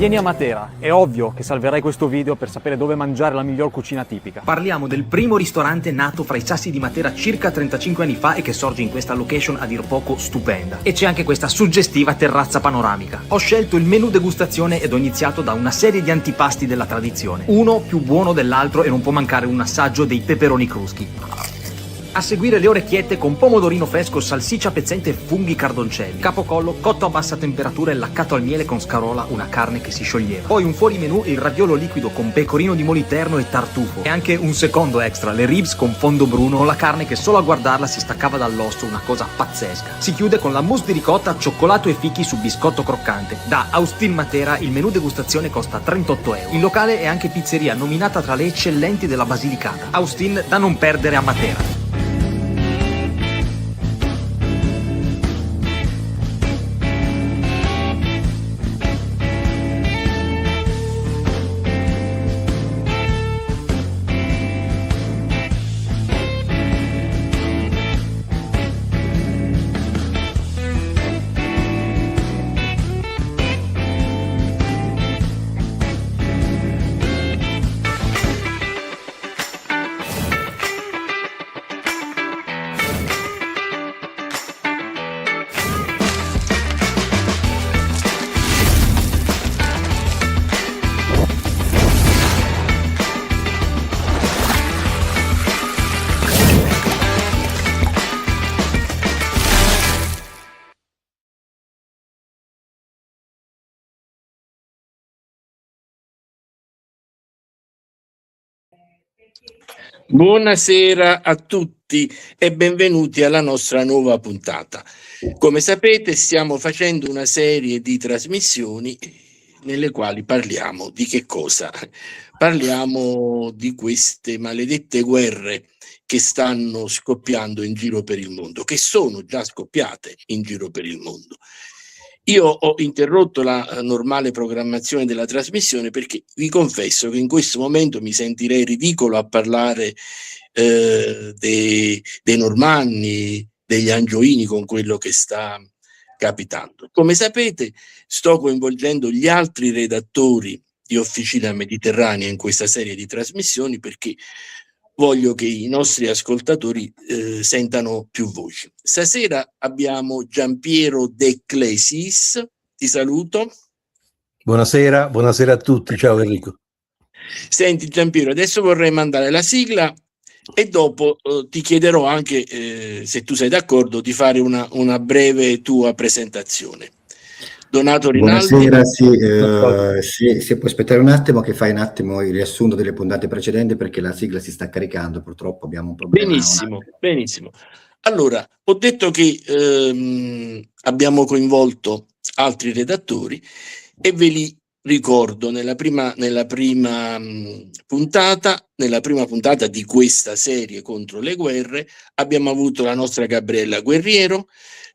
Vieni a Matera, è ovvio che salverai questo video per sapere dove mangiare la miglior cucina tipica. Parliamo del primo ristorante nato fra i sassi di Matera circa 35 anni fa e che sorge in questa location a dir poco stupenda. E c'è anche questa suggestiva terrazza panoramica. Ho scelto il menù degustazione ed ho iniziato da una serie di antipasti della tradizione. Uno più buono dell'altro e non può mancare un assaggio dei peperoni cruschi. A seguire le orecchiette con pomodorino fresco, salsiccia pezzente e funghi cardoncelli. Capocollo cotto a bassa temperatura e laccato al miele con scarola, una carne che si scioglieva. Poi un fuorimenù, il raviolo liquido con pecorino di moliterno e tartufo. E anche un secondo extra, le ribs con fondo bruno, con la carne che solo a guardarla si staccava dall'osso, una cosa pazzesca. Si chiude con la mousse di ricotta, cioccolato e fichi su biscotto croccante. Da Austin Matera il menù degustazione costa 38 euro. Il locale è anche pizzeria, nominata tra le eccellenti della Basilicata. Austin da non perdere a Matera. Buonasera a tutti e benvenuti alla nostra nuova puntata. Come sapete, stiamo facendo una serie di trasmissioni nelle quali parliamo di che cosa? Parliamo di queste maledette guerre che stanno scoppiando in giro per il mondo, che sono già scoppiate in giro per il mondo. Io ho interrotto la normale programmazione della trasmissione perché vi confesso che in questo momento mi sentirei ridicolo a parlare dei normanni, degli angioini con quello che sta capitando. Come sapete, sto coinvolgendo gli altri redattori di Officina Mediterranea in questa serie di trasmissioni perché voglio che i nostri ascoltatori sentano più voci. Stasera abbiamo Giampiero De Clesis, ti saluto. Buonasera a tutti, ciao Enrico. Senti Giampiero, adesso vorrei mandare la sigla e dopo ti chiederò anche, se tu sei d'accordo, di fare una breve tua presentazione. Donato Rinaldi. Buonasera, sì, se puoi aspettare un attimo che fai un attimo il riassunto delle puntate precedenti perché la sigla si sta caricando, purtroppo abbiamo un problema. Benissimo. Allora, ho detto che abbiamo coinvolto altri redattori e ve li ricordo nella prima puntata di questa serie contro le guerre abbiamo avuto la nostra Gabriella Guerriero,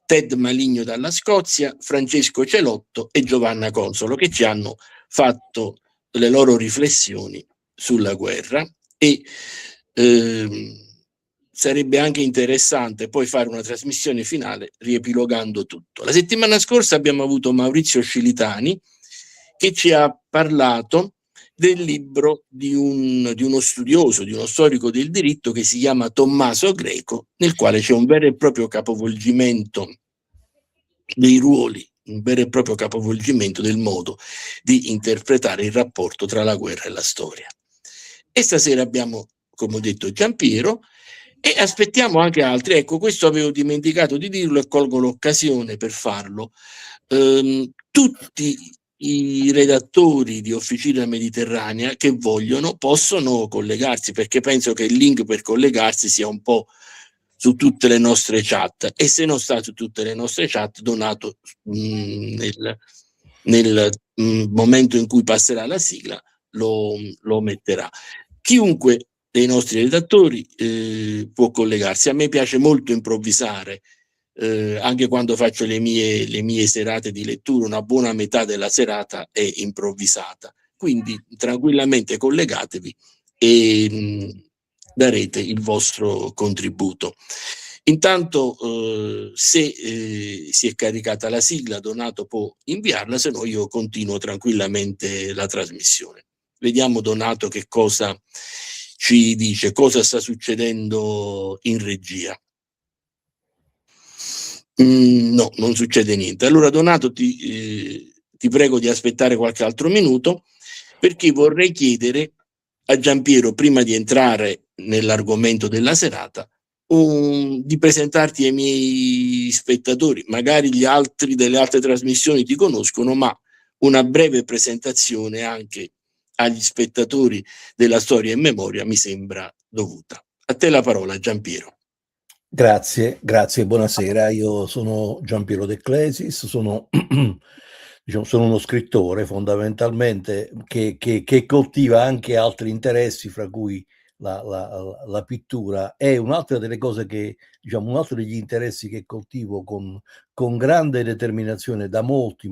Ted Maligno dalla Scozia, Francesco Celotto e Giovanna Consolo che ci hanno fatto le loro riflessioni sulla guerra e sarebbe anche interessante poi fare una trasmissione finale riepilogando tutto. La settimana scorsa abbiamo avuto Maurizio Scilitani che ci ha parlato del libro di uno studioso, di uno storico del diritto che si chiama Tommaso Greco, nel quale c'è un vero e proprio capovolgimento dei ruoli, un vero e proprio capovolgimento del modo di interpretare il rapporto tra la guerra e la storia. E stasera abbiamo, come ho detto, Giampiero e aspettiamo anche altri. Ecco, questo avevo dimenticato di dirlo e colgo l'occasione per farlo. Tutti i redattori di Officina Mediterranea che vogliono possono collegarsi, perché penso che il link per collegarsi sia un po' su tutte le nostre chat, e se non sta su tutte le nostre chat, Donato nel momento in cui passerà la sigla lo metterà. Chiunque dei nostri redattori può collegarsi. A me piace molto improvvisare, anche quando faccio le mie serate di lettura, una buona metà della serata è improvvisata. Quindi tranquillamente collegatevi e darete il vostro contributo. Intanto se si è caricata la sigla, Donato può inviarla, se no io continuo tranquillamente la trasmissione. Vediamo Donato che cosa ci dice, cosa sta succedendo in regia. No, non succede niente. Allora Donato ti prego di aspettare qualche altro minuto, perché vorrei chiedere a Giampiero, prima di entrare nell'argomento della serata, di presentarti ai miei spettatori. Magari gli altri delle altre trasmissioni ti conoscono, ma una breve presentazione anche agli spettatori della Storia in Memoria mi sembra dovuta. A te la parola, Giampiero. Grazie, buonasera. Io sono Giampiero De Clesis, sono uno scrittore fondamentalmente che coltiva anche altri interessi, fra cui la pittura. È un'altra delle cose un altro degli interessi che coltivo con grande determinazione da molti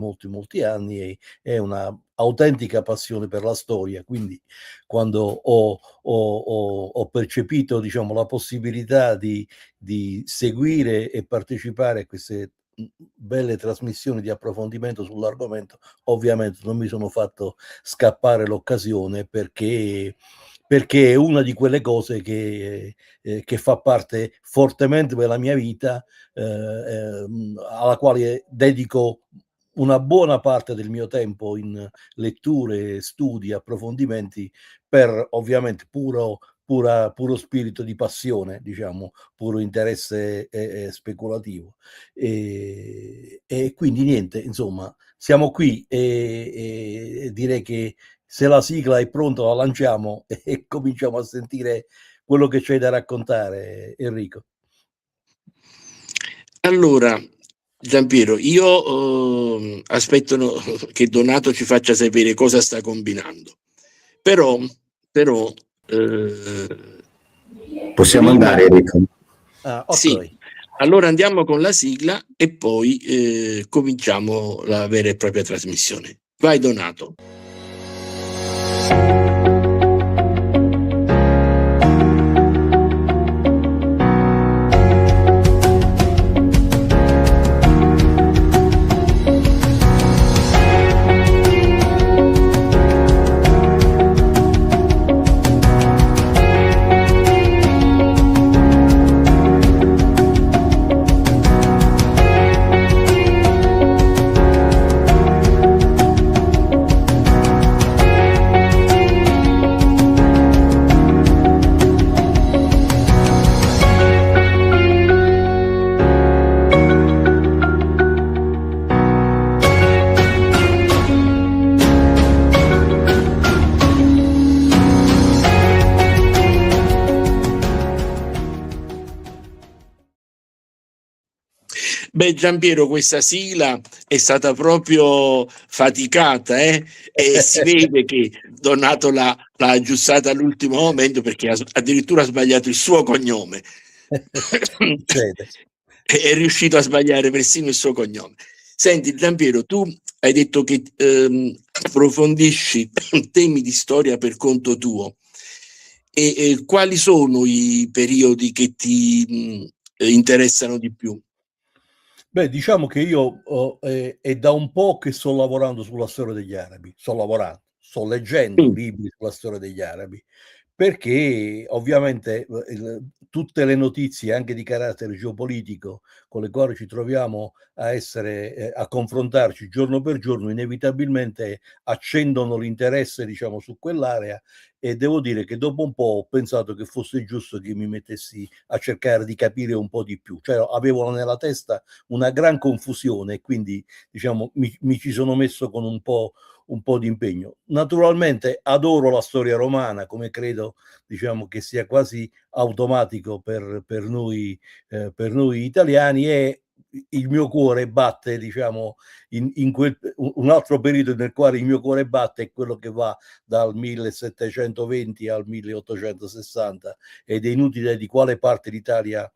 anni, e è una autentica passione per la storia. Quindi quando ho percepito la possibilità di seguire e partecipare a queste belle trasmissioni di approfondimento sull'argomento, ovviamente non mi sono fatto scappare l'occasione, perché è una di quelle cose che fa parte fortemente della mia vita, alla quale dedico una buona parte del mio tempo in letture, studi, approfondimenti, per ovviamente puro spirito di passione, puro interesse speculativo. E quindi niente, insomma, siamo qui e direi che se la sigla è pronta la lanciamo e cominciamo a sentire quello che c'hai da raccontare, Enrico. Allora, Giampiero, io aspetto che Donato ci faccia sapere cosa sta combinando. Però possiamo andare, Enrico? Okay. Sì, allora andiamo con la sigla e poi cominciamo la vera e propria trasmissione. Vai Donato. Beh, Giampiero, questa sigla è stata proprio faticata, e si vede che Donato l'ha aggiustata all'ultimo momento, perché addirittura ha sbagliato il suo cognome. È riuscito a sbagliare persino il suo cognome. Senti, Giampiero, tu hai detto che approfondisci temi di storia per conto tuo. E quali sono i periodi che ti interessano di più? Beh, diciamo che io è da un po' che sto lavorando sulla storia degli arabi, sto leggendo libri sulla storia degli arabi, perché ovviamente tutte le notizie anche di carattere geopolitico con le quali ci troviamo a confrontarci giorno per giorno, inevitabilmente accendono l'interesse, su quell'area, e devo dire che dopo un po' ho pensato che fosse giusto che mi mettessi a cercare di capire un po' di più. Cioè, avevo nella testa una gran confusione, e quindi mi ci sono messo con un po' di impegno. Naturalmente adoro la storia romana, come credo che sia quasi automatico per noi italiani, e il mio cuore batte, diciamo, in un altro periodo nel quale il mio cuore batte è quello che va dal 1720 al 1860, ed è inutile di quale parte d'Italia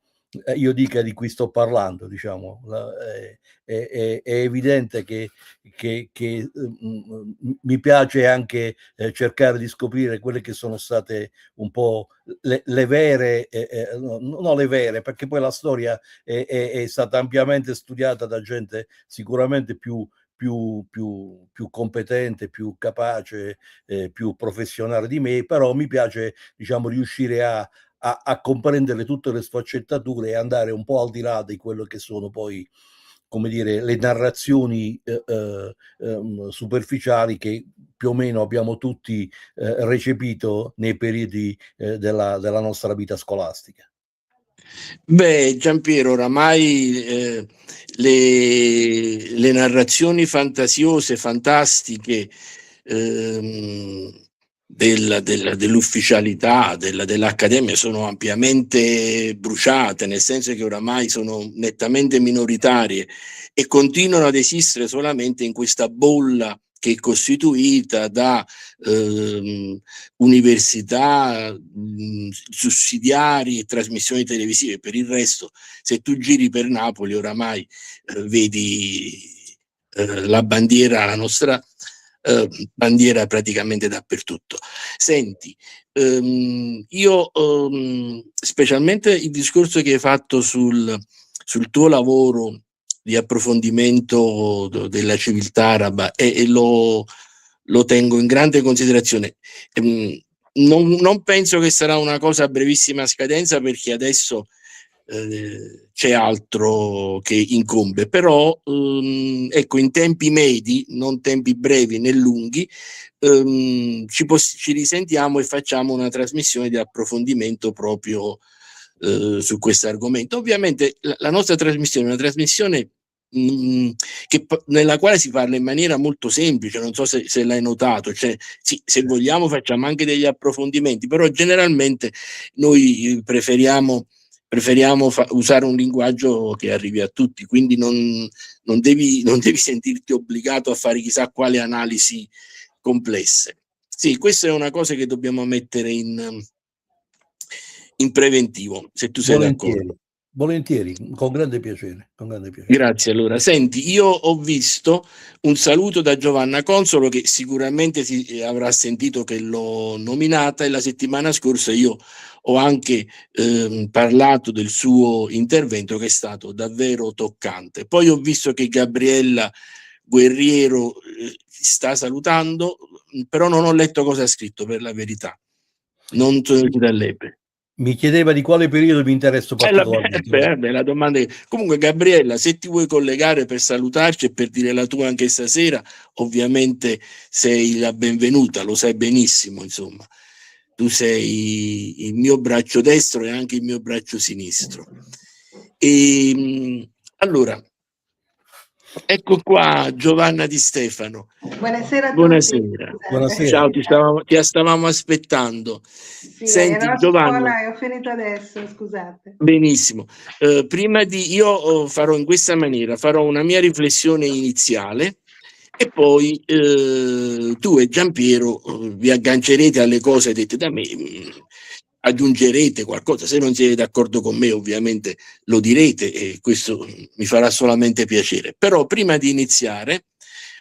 io dica di cui sto parlando, diciamo. È evidente che mi piace anche cercare di scoprire quelle che sono state un po' le vere, non le vere, perché poi la storia è stata ampiamente studiata da gente sicuramente più competente, più capace, più professionale di me, però mi piace, diciamo, riuscire a comprendere tutte le sfaccettature e andare un po' al di là di quello che sono poi, come dire, le narrazioni superficiali che più o meno abbiamo tutti recepito nei periodi della nostra vita scolastica. Beh, Giampiero, oramai le narrazioni fantasiose, fantastiche, dell'ufficialità, dell'Accademia sono ampiamente bruciate, nel senso che oramai sono nettamente minoritarie e continuano ad esistere solamente in questa bolla che è costituita da università, sussidiari e trasmissioni televisive. Per il resto, se tu giri per Napoli oramai vedi la bandiera, la nostra bandiera praticamente dappertutto. Senti, io specialmente il discorso che hai fatto sul tuo lavoro di approfondimento della civiltà araba e lo tengo in grande considerazione. Non penso che sarà una cosa a brevissima scadenza, perché adesso c'è altro che incombe, però ecco, in tempi medi, non tempi brevi né lunghi, ci risentiamo e facciamo una trasmissione di approfondimento proprio su questo argomento. Ovviamente la nostra trasmissione è una trasmissione nella quale si parla in maniera molto semplice, non so se l'hai notato, cioè, sì, se vogliamo facciamo anche degli approfondimenti, però generalmente noi preferiamo usare un linguaggio che arrivi a tutti, quindi non devi sentirti obbligato a fare chissà quali analisi complesse. Sì, questa è una cosa che dobbiamo mettere in preventivo, se tu sei d'accordo. Volentieri, con grande piacere, con grande piacere. Grazie. Allora, senti, io ho visto un saluto da Giovanna Consolo, che sicuramente avrà sentito che l'ho nominata, e la settimana scorsa io ho anche parlato del suo intervento, che è stato davvero toccante. Poi ho visto che Gabriella Guerriero sta salutando, però non ho letto cosa ha scritto, per la verità. Non sono riuscito a leggere. Mi chiedeva di quale periodo mi interesso particolarmente. La domanda è... Comunque, Gabriella, se ti vuoi collegare per salutarci e per dire la tua anche stasera, ovviamente sei la benvenuta, lo sai benissimo, insomma. Tu sei il mio braccio destro e anche il mio braccio sinistro. Allora, ecco qua Giovanna Di Stefano. Buonasera a Buonasera. tutti. Buonasera. Ciao, ti stavamo aspettando. Sì, Senti, ero a Giovanna. scuola e ho finito adesso, scusate. Benissimo. Io farò in questa maniera, farò una mia riflessione iniziale e poi tu e Giampiero vi aggancerete alle cose dette da me, aggiungerete qualcosa. Se non siete d'accordo con me, ovviamente lo direte, e questo mi farà solamente piacere. Però prima di iniziare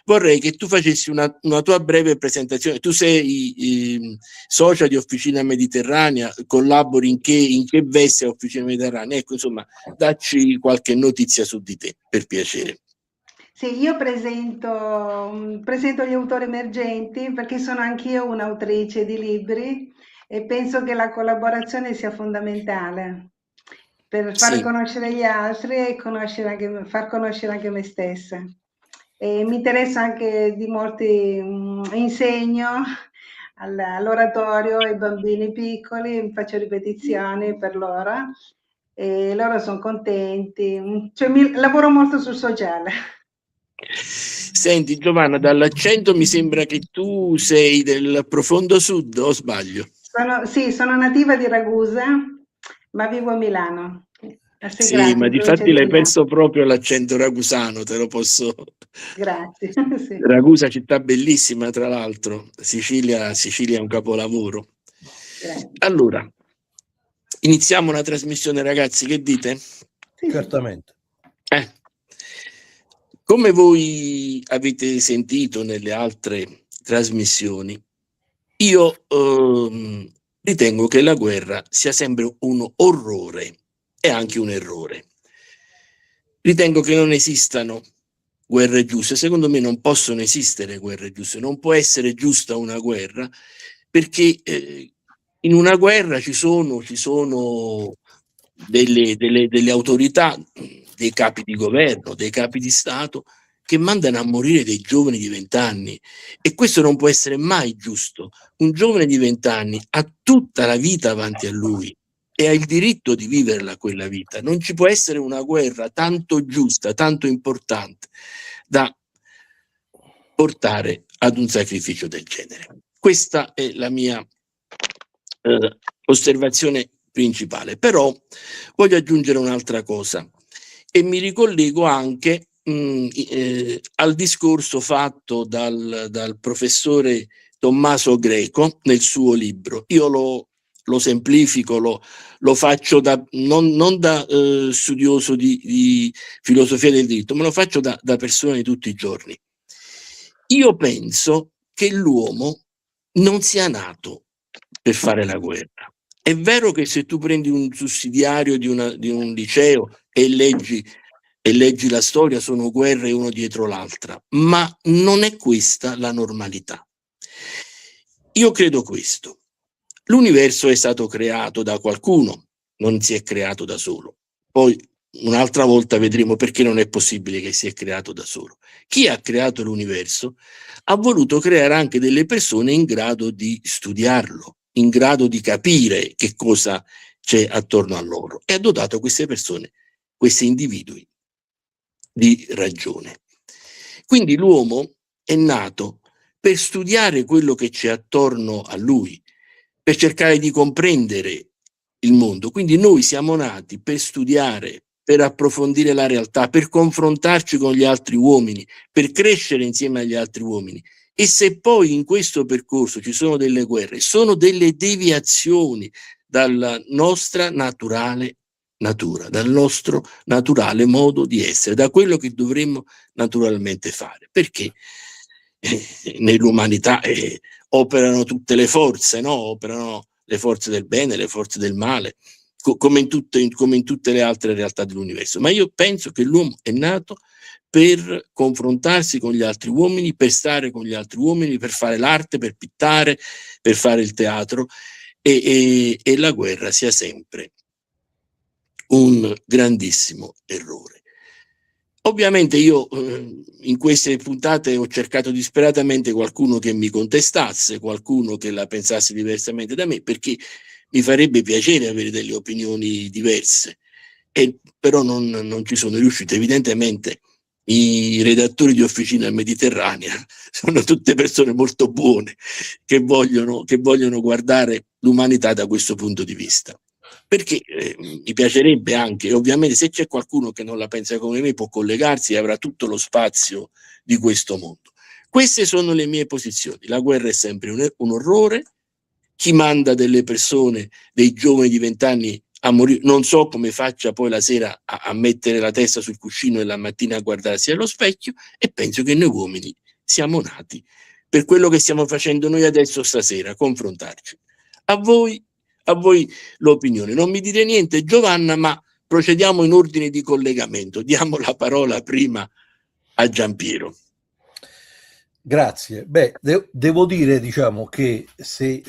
vorrei che tu facessi una tua breve presentazione. Tu sei socia di Officina Mediterranea, collabori in che veste a Officina Mediterranea? Ecco, insomma, dacci qualche notizia su di te, per piacere. Sì, io presento gli autori emergenti, perché sono anch'io un'autrice di libri e penso che la collaborazione sia fondamentale per far conoscere gli altri e far conoscere anche me stessa. E mi interessa anche di molti, insegno all'oratorio ai bambini piccoli, faccio ripetizioni per loro e loro sono contenti, cioè lavoro molto sul sociale. Senti Giovanna, dall'accento mi sembra che tu sei del profondo sud, o sbaglio? Sono nativa di Ragusa, ma vivo a Milano. Sì, grazie ma per difatti l'hai l'occasione. perso proprio l'accento ragusano, te lo posso... Grazie. Sì. Ragusa, città bellissima, tra l'altro. Sicilia è un capolavoro. Grazie. Allora, iniziamo la trasmissione, ragazzi, che dite? Sì, Certamente. Come voi avete sentito nelle altre trasmissioni, io ritengo che la guerra sia sempre un orrore e anche un errore. Ritengo che non esistano guerre giuste. Secondo me non possono esistere guerre giuste. Non può essere giusta una guerra perché in una guerra ci sono delle autorità, dei capi di governo, dei capi di Stato che mandano a morire dei giovani di 20 anni e questo non può essere mai giusto. Un giovane di 20 anni ha tutta la vita avanti a lui e ha il diritto di viverla quella vita. Non ci può essere una guerra tanto giusta, tanto importante da portare ad un sacrificio del genere. Questa è la mia osservazione principale. Però voglio aggiungere un'altra cosa e mi ricollego anche al discorso fatto dal professore Tommaso Greco nel suo libro. Io lo semplifico, lo faccio non da studioso di filosofia del diritto, ma lo faccio da persona di tutti i giorni. Io penso che l'uomo non sia nato per fare la guerra. È vero che se tu prendi un sussidiario di un liceo e leggi la storia, sono guerre uno dietro l'altra, ma non è questa la normalità. Io credo questo. L'universo è stato creato da qualcuno, non si è creato da solo. Poi un'altra volta vedremo perché non è possibile che sia creato da solo. Chi ha creato l'universo ha voluto creare anche delle persone in grado di studiarlo, in grado di capire che cosa c'è attorno a loro e ha dotato queste persone, questi individui di ragione. Quindi l'uomo è nato per studiare quello che c'è attorno a lui, per cercare di comprendere il mondo. Quindi noi siamo nati per studiare, per approfondire la realtà, per confrontarci con gli altri uomini, per crescere insieme agli altri uomini. E se poi in questo percorso ci sono delle guerre, sono delle deviazioni dalla nostra naturale natura, dal nostro naturale modo di essere, da quello che dovremmo naturalmente fare. Perché nell'umanità operano tutte le forze, no? Operano le forze del bene, le forze del male, come in tutte le altre realtà dell'universo. Ma io penso che l'uomo è nato per confrontarsi con gli altri uomini, per stare con gli altri uomini, per fare l'arte, per pittare, per fare il teatro e la guerra sia sempre un grandissimo errore. Ovviamente io in queste puntate ho cercato disperatamente qualcuno che mi contestasse, qualcuno che la pensasse diversamente da me, perché mi farebbe piacere avere delle opinioni diverse, però non ci sono riuscito. Evidentemente i redattori di Officina Mediterranea sono tutte persone molto buone che vogliono guardare l'umanità da questo punto di vista. Perché mi piacerebbe anche, ovviamente se c'è qualcuno che non la pensa come me può collegarsi e avrà tutto lo spazio di questo mondo. Queste sono le mie posizioni. La guerra è sempre un orrore. Chi manda delle persone, dei giovani di 20 anni a morire, non so come faccia poi la sera a mettere la testa sul cuscino e la mattina a guardarsi allo specchio, e penso che noi uomini siamo nati per quello che stiamo facendo noi adesso stasera, confrontarci. A voi l'opinione. Non mi dite niente, Giovanna, ma procediamo in ordine di collegamento. Diamo la parola prima a Giampiero. Grazie. Beh, devo dire, diciamo, che se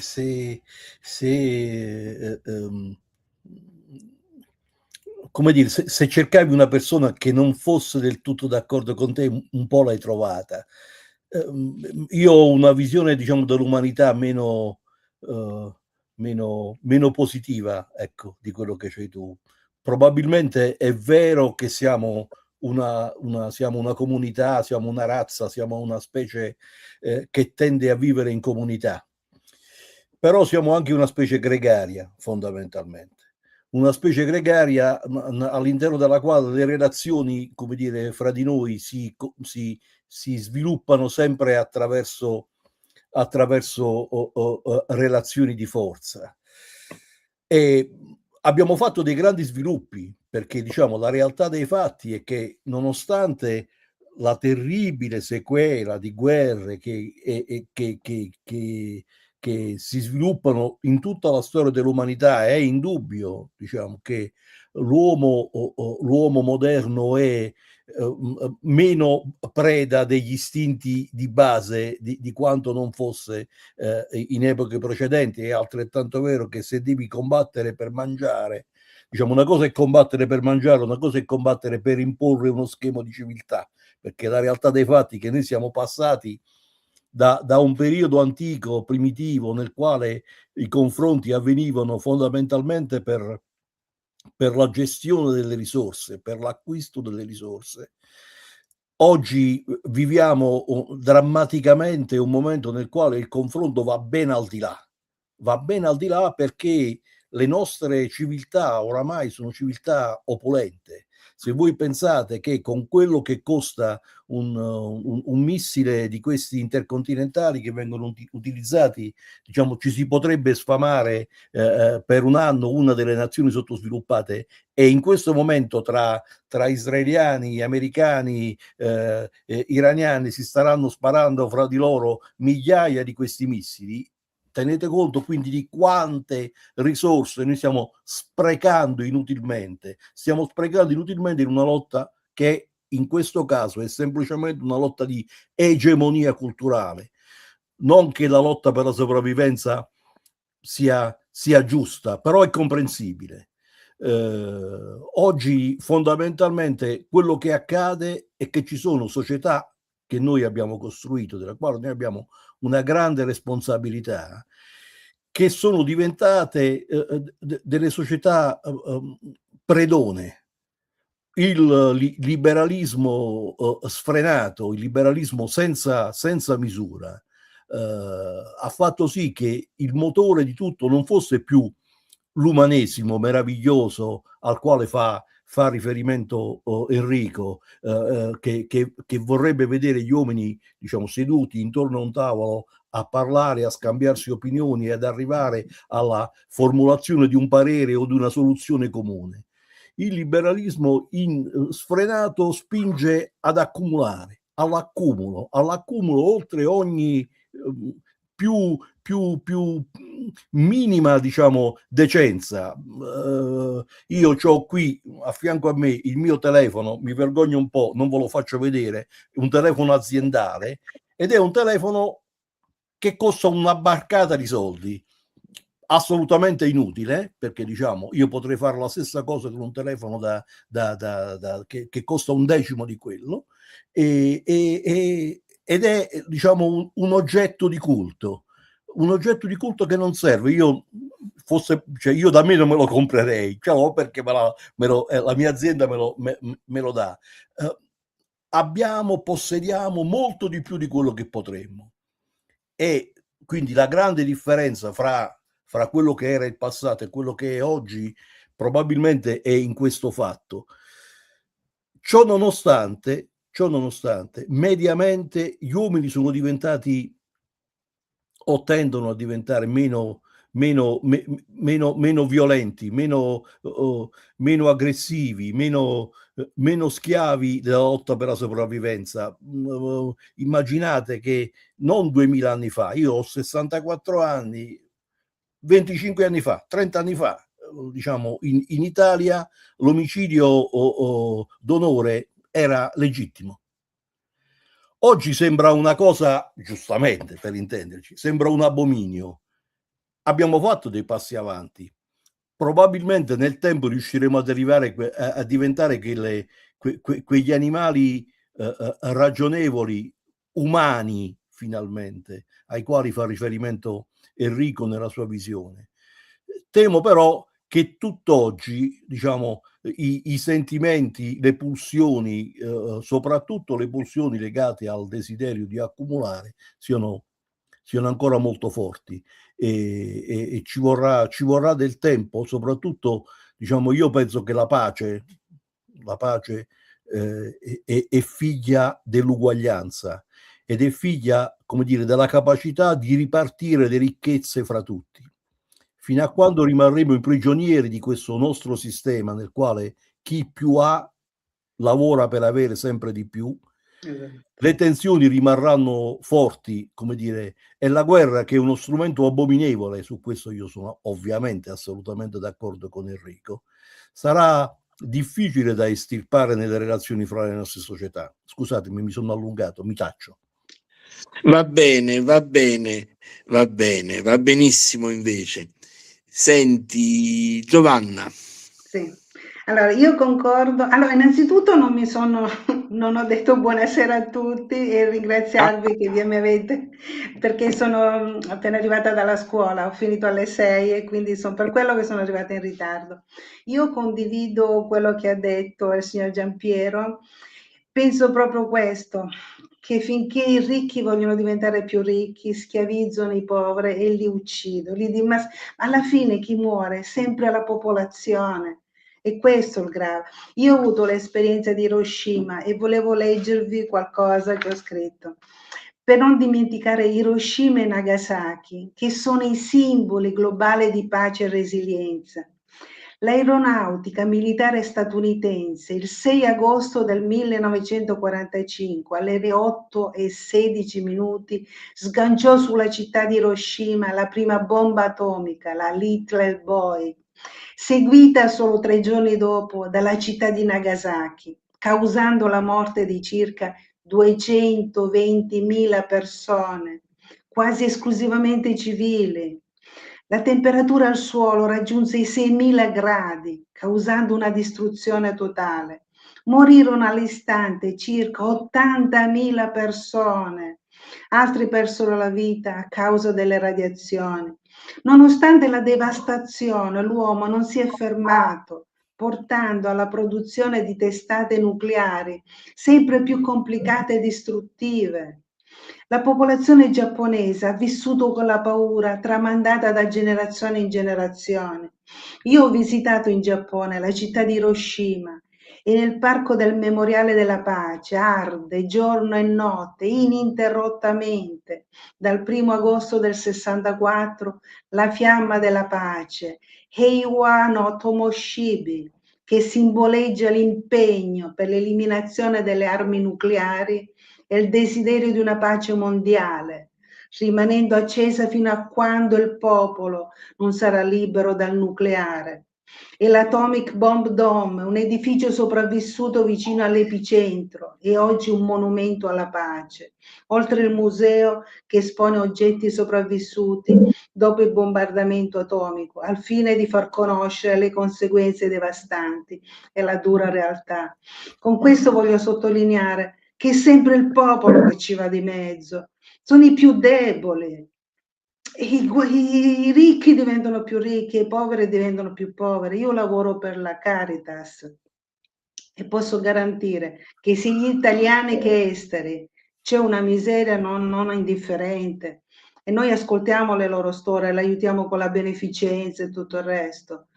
come dire, se cercavi una persona che non fosse del tutto d'accordo con te, un po' l'hai trovata. Io ho una visione, diciamo, dell'umanità meno positiva, ecco, di quello che c'hai tu. Probabilmente è vero che siamo una comunità, siamo una razza, siamo una specie che tende a vivere in comunità, però siamo anche una specie gregaria, fondamentalmente. una specie gregaria all'interno della quale le relazioni, come dire, fra di noi si sviluppano sempre attraverso relazioni di forza. E abbiamo fatto dei grandi sviluppi, perché diciamo la realtà dei fatti è che nonostante la terribile sequela di guerre che si sviluppano in tutta la storia dell'umanità, è indubbio, diciamo, che l'uomo moderno è meno preda degli istinti di base di quanto non fosse in epoche precedenti. È altrettanto vero che se devi combattere per mangiare, diciamo, una cosa è combattere per mangiare, una cosa è combattere per imporre uno schema di civiltà, perché la realtà dei fatti è che noi siamo passati da un periodo antico, primitivo, nel quale i confronti avvenivano fondamentalmente per la gestione delle risorse, per l'acquisto delle risorse. Oggi viviamo drammaticamente un momento nel quale il confronto va ben al di là perché le nostre civiltà oramai sono civiltà opulente. Se voi pensate che con quello che costa un missile di questi intercontinentali che vengono utilizzati, diciamo, ci si potrebbe sfamare per un anno una delle nazioni sottosviluppate, e in questo momento tra israeliani, americani, iraniani si staranno sparando fra di loro migliaia di questi missili. Tenete conto quindi di quante risorse noi stiamo sprecando inutilmente. Stiamo sprecando inutilmente in una lotta che in questo caso è semplicemente una lotta di egemonia culturale. Non che la lotta per la sopravvivenza sia giusta, però è comprensibile. Oggi fondamentalmente quello che accade è che ci sono società che noi abbiamo costruito, della quale noi abbiamo una grande responsabilità, che sono diventate delle società predone. Il liberalismo sfrenato, il liberalismo senza misura, ha fatto sì che il motore di tutto non fosse più l'umanesimo meraviglioso al quale fa riferimento Enrico, che vorrebbe vedere gli uomini, diciamo, seduti intorno a un tavolo a parlare, a scambiarsi opinioni e ad arrivare alla formulazione di un parere o di una soluzione comune. Il liberalismo sfrenato spinge ad accumulare, all'accumulo oltre ogni più minima, diciamo, decenza. Io ho qui a fianco a me il mio telefono, mi vergogno un po', non ve lo faccio vedere, un telefono aziendale, ed è un telefono che costa una barcata di soldi, assolutamente inutile, perché diciamo io potrei fare la stessa cosa con un telefono che costa un decimo di quello, ed è, diciamo, un oggetto di culto che non serve. Io da me non me lo comprerei, perché la mia azienda me lo dà. Possediamo molto di più di quello che potremmo, e quindi la grande differenza fra quello che era il passato e quello che è oggi probabilmente è in questo fatto. Ciò nonostante, mediamente gli uomini sono diventati, o tendono a diventare, meno violenti, meno aggressivi, meno schiavi della lotta per la sopravvivenza. Immaginate che non 2000 anni fa, io ho 64 anni, 25 anni fa, 30 anni fa, diciamo, in Italia l'omicidio d'onore era legittimo. Oggi sembra una cosa, giustamente, per intenderci, sembra un abominio. Abbiamo fatto dei passi avanti. Probabilmente nel tempo riusciremo ad arrivare a diventare quegli animali ragionevoli, umani, finalmente, ai quali fa riferimento Enrico nella sua visione. Temo però che tutt'oggi, diciamo, i sentimenti, le pulsioni, soprattutto le pulsioni legate al desiderio di accumulare, siano ancora molto forti, e ci vorrà del tempo, soprattutto, diciamo, io penso che la pace è figlia dell'uguaglianza ed è figlia, come dire, della capacità di ripartire le ricchezze fra tutti. Fino a quando rimarremo prigionieri di questo nostro sistema nel quale chi più ha lavora per avere sempre di più, le tensioni rimarranno forti, come dire, e la guerra, che è uno strumento abominevole, su questo io sono ovviamente assolutamente d'accordo con Enrico, sarà difficile da estirpare nelle relazioni fra le nostre società. Scusatemi, mi sono allungato, mi taccio. Va bene, va benissimo invece. Senti, Giovanna. Sì. Allora, io concordo. Allora, innanzitutto non ho detto buonasera a tutti e ringraziarvi che mi avete, perché sono appena arrivata dalla scuola, ho finito alle 6 e quindi per quello che sono arrivata in ritardo. Io condivido quello che ha detto il signor Giampiero, penso proprio questo, che finché i ricchi vogliono diventare più ricchi, schiavizzano i poveri e li uccidono. Ma alla fine chi muore è sempre la popolazione. E questo è il grave. Io ho avuto l'esperienza di Hiroshima e volevo leggervi qualcosa che ho scritto. Per non dimenticare Hiroshima e Nagasaki, che sono i simboli globali di pace e resilienza. L'aeronautica militare statunitense il 6 agosto del 1945 alle 8:16 sganciò sulla città di Hiroshima la prima bomba atomica, la Little Boy, seguita solo 3 giorni dopo dalla città di Nagasaki, causando la morte di circa 220.000 persone, quasi esclusivamente civili. La temperatura al suolo raggiunse i 6.000 gradi, causando una distruzione totale. Morirono all'istante circa 80.000 persone. Altri persero la vita a causa delle radiazioni. Nonostante la devastazione, l'uomo non si è fermato, portando alla produzione di testate nucleari sempre più complicate e distruttive. La popolazione giapponese ha vissuto con la paura tramandata da generazione in generazione. Io ho visitato in Giappone la città di Hiroshima e nel parco del Memoriale della Pace arde giorno e notte ininterrottamente dal 1 agosto del 64 la fiamma della pace, Heiwa no Tomoshibi, che simboleggia l'impegno per l'eliminazione delle armi nucleari e il desiderio di una pace mondiale, rimanendo accesa fino a quando il popolo non sarà libero dal nucleare. E l'Atomic Bomb Dome, un edificio sopravvissuto vicino all'epicentro e oggi un monumento alla pace, oltre il museo che espone oggetti sopravvissuti dopo il bombardamento atomico, al fine di far conoscere le conseguenze devastanti e la dura realtà. Con questo voglio sottolineare che è sempre il popolo che ci va di mezzo, sono i più deboli. I ricchi diventano più ricchi e i poveri diventano più poveri. Io lavoro per la Caritas e posso garantire che sia gli italiani che esteri c'è una miseria non indifferente e noi ascoltiamo le loro storie, le aiutiamo con la beneficenza e tutto il resto.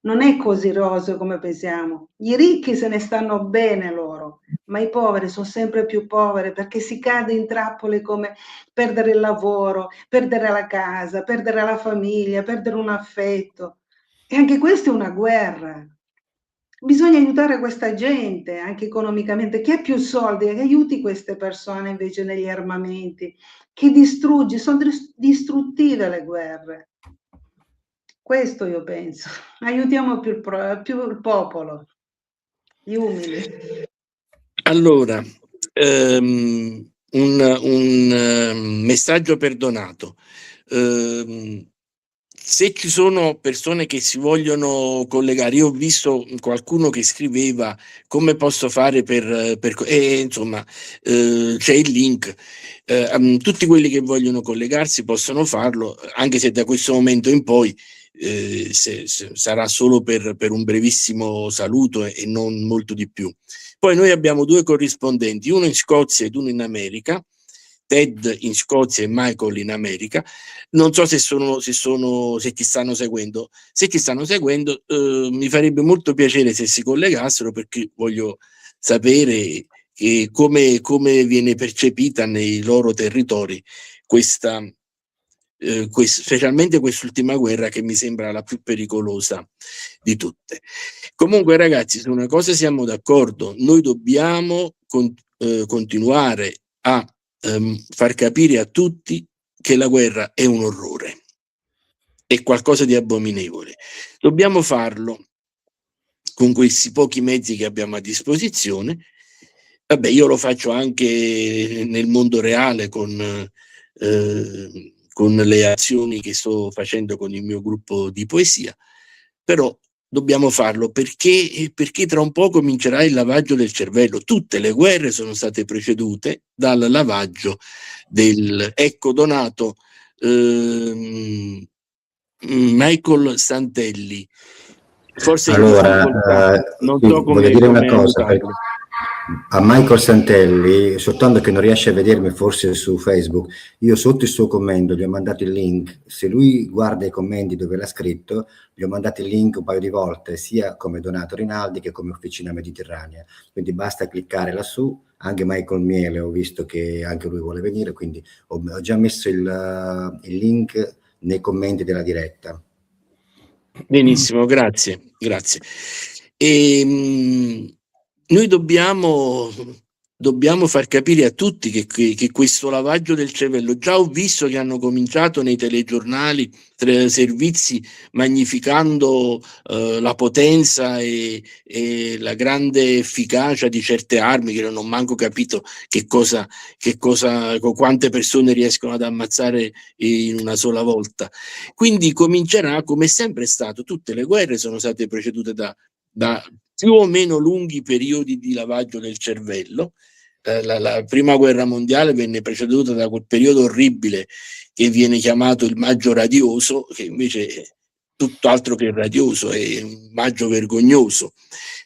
Non è così roseo come pensiamo. I ricchi se ne stanno bene loro, ma i poveri sono sempre più poveri perché si cade in trappole come perdere il lavoro, perdere la casa, perdere la famiglia, perdere un affetto. E anche questa è una guerra. Bisogna aiutare questa gente anche economicamente. Chi ha più soldi che aiuti queste persone invece negli armamenti, che distrugge, sono distruttive le guerre. Questo io penso. Aiutiamo più il popolo, gli umili. Allora, un messaggio perdonato. Se ci sono persone che si vogliono collegare, io ho visto qualcuno che scriveva come posso fare insomma c'è il link, tutti quelli che vogliono collegarsi possono farlo, anche se da questo momento in poi sarà solo per un brevissimo saluto e non molto di più. Poi noi abbiamo 2 corrispondenti, uno in Scozia ed uno in America. Ted in Scozia e Michael in America. Non so se ti stanno seguendo. Se ti stanno seguendo, mi farebbe molto piacere se si collegassero, perché voglio sapere come viene percepita nei loro territori specialmente quest'ultima guerra, che mi sembra la più pericolosa di tutte. Comunque, ragazzi, su una cosa siamo d'accordo: noi dobbiamo continuare a far capire a tutti che la guerra è un orrore, è qualcosa di abominevole. Dobbiamo farlo con questi pochi mezzi che abbiamo a disposizione. Vabbè, io lo faccio anche nel mondo reale con le azioni che sto facendo con il mio gruppo di poesia, però dobbiamo farlo perché tra un po' comincerà il lavaggio del cervello. Tutte le guerre sono state precedute dal lavaggio ecco, Donato, Michael Santelli, forse allora, non so come, voglio dire una come cosa, a Michael Santelli, soltanto che non riesce a vedermi forse su Facebook, io sotto il suo commento gli ho mandato il link. Se lui guarda i commenti dove l'ha scritto, gli ho mandato il link un paio di volte, sia come Donato Rinaldi che come Officina Mediterranea, quindi basta cliccare lassù. Anche Michael Miele ho visto che anche lui vuole venire, quindi ho già messo il link nei commenti della diretta. Benissimo, grazie. Noi dobbiamo far capire a tutti che questo lavaggio del cervello, già ho visto che hanno cominciato nei telegiornali servizi magnificando la potenza e la grande efficacia di certe armi, che non ho manco capito quante persone riescono ad ammazzare in una sola volta. Quindi comincerà, come è sempre stato, tutte le guerre sono state precedute da più o meno lunghi periodi di lavaggio del cervello. La prima guerra mondiale venne preceduta da quel periodo orribile che viene chiamato il maggio radioso, che invece è tutt'altro che radioso, è un maggio vergognoso,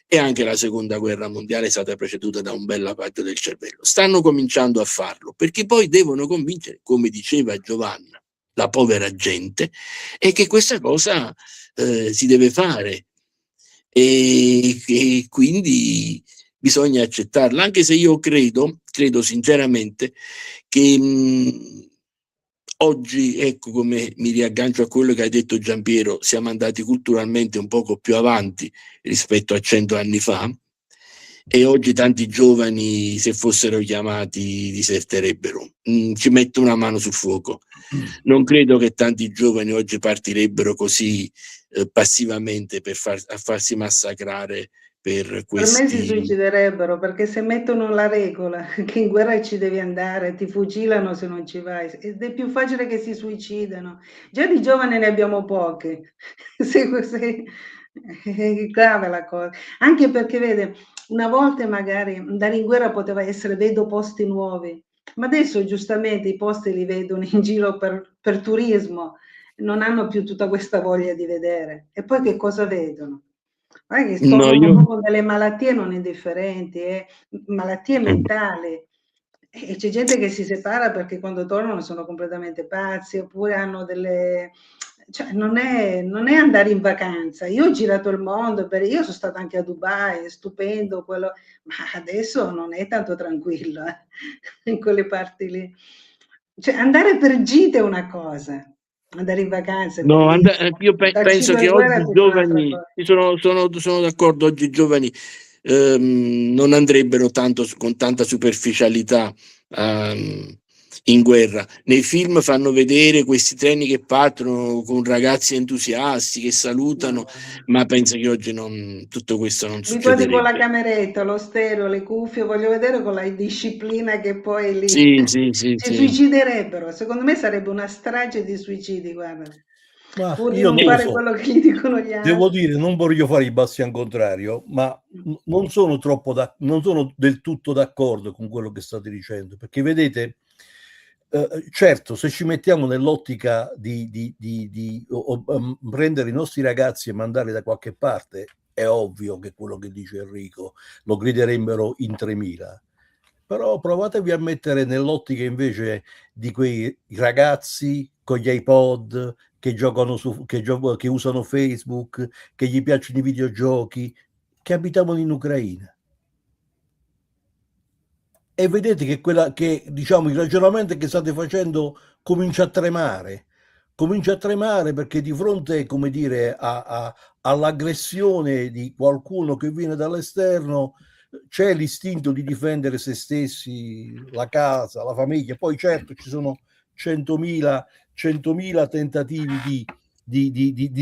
e anche la seconda guerra mondiale è stata preceduta da un bel lavaggio del cervello. Stanno cominciando a farlo, perché poi devono convincere, come diceva Giovanna, la povera gente, e che questa cosa si deve fare, e quindi bisogna accettarla, anche se io credo sinceramente che oggi, ecco, come mi riaggancio a quello che ha detto Giampiero, siamo andati culturalmente un poco più avanti rispetto a 100 anni fa, e oggi tanti giovani, se fossero chiamati, diserterebbero. Ci metto una mano sul fuoco. Non credo che tanti giovani oggi partirebbero così passivamente a farsi massacrare per questi... Per me si suiciderebbero, perché se mettono la regola che in guerra ci devi andare, ti fucilano se non ci vai, ed è più facile che si suicidano. Già di giovani ne abbiamo poche. È grave la cosa. Anche perché, vede, una volta magari andare in guerra poteva essere vedo posti nuovi, ma adesso giustamente i posti li vedono in giro per turismo, non hanno più tutta questa voglia di vedere. E poi che cosa vedono? Guarda che tornano con delle malattie non indifferenti, malattie mentali. E c'è gente che si separa perché quando tornano sono completamente pazzi, oppure hanno delle... Cioè, non è andare in vacanza. Io ho girato il mondo, io sono stata anche a Dubai, è stupendo quello, ma adesso non è tanto tranquillo in quelle parti lì. Cioè, andare per gite è una cosa, andare in vacanza. No, io penso che oggi i giovani, sono d'accordo, oggi i giovani non andrebbero con tanta superficialità in guerra. Nei film fanno vedere questi treni che partono con ragazzi entusiasti che salutano, ma penso che oggi tutto questo non succederebbe. Con la cameretta, lo stereo, le cuffie, voglio vedere con la disciplina che poi lì si suiciderebbero. Secondo me sarebbe una strage di suicidi, guarda. Ma pur di io non fare quello che gli dicono gli altri. Devo dire, non voglio fare i bastian contrario, ma non sono del tutto d'accordo con quello che state dicendo, perché vedete, certo, se ci mettiamo nell'ottica di prendere i nostri ragazzi e mandarli da qualche parte, è ovvio che quello che dice Enrico lo griderebbero in 3000. Però provatevi a mettere nell'ottica invece di quei ragazzi con gli iPod che giocano che usano Facebook, che gli piacciono i videogiochi, che abitavano in Ucraina. E vedete che diciamo il ragionamento che state facendo comincia a tremare. Comincia a tremare perché di fronte, come dire, all'aggressione di qualcuno che viene dall'esterno c'è l'istinto di difendere se stessi, la casa, la famiglia. Poi certo ci sono 100.000 tentativi di